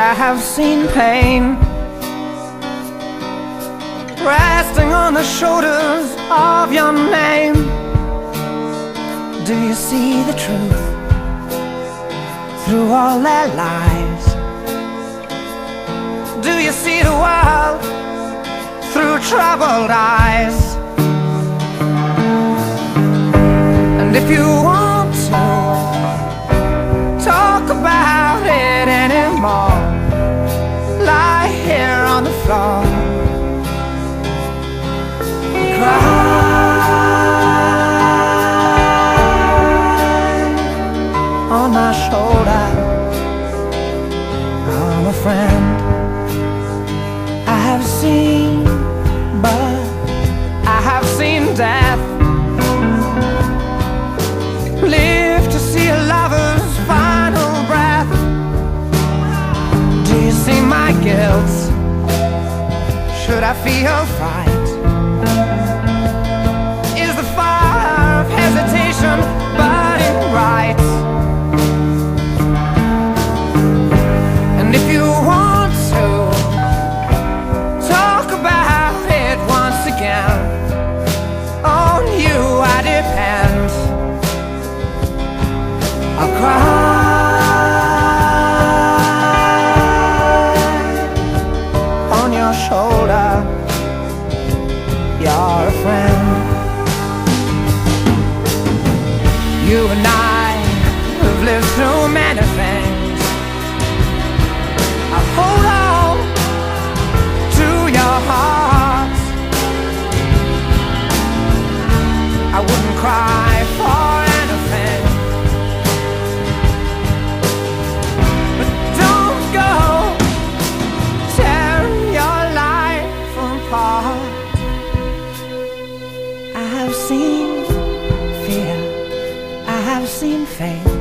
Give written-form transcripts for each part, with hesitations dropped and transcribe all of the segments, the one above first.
I have seen pain resting on the shoulders of your name. Do you see the truth through all their lies? Do you see the world through troubled eyes? And if you want to talk about it anymore, lie here on the floor, cry on my shoulder. I'm a friend. I have seen, but I have seen death. Live to see a lover's final breath. Do you see my guilt? Should I feel fright? Is the fire of hesitation burning bright? And if you want to talk about it once again, on you I depend. I'll cry on your shoulder. You're a friend. You and I have lived through many things. I'll hold on to your heart. I wouldn't cry for anything, but don't go tearing your life apart. I have seen fear, I have seen faith,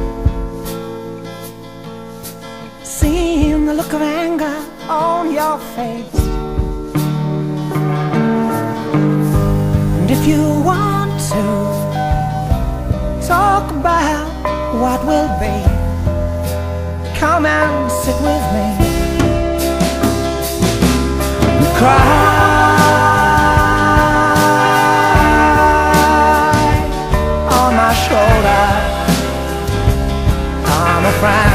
seen the look of anger on your face. And if you want to talk about what will be, come and sit with me and cry on my shoulder. I'm a friend.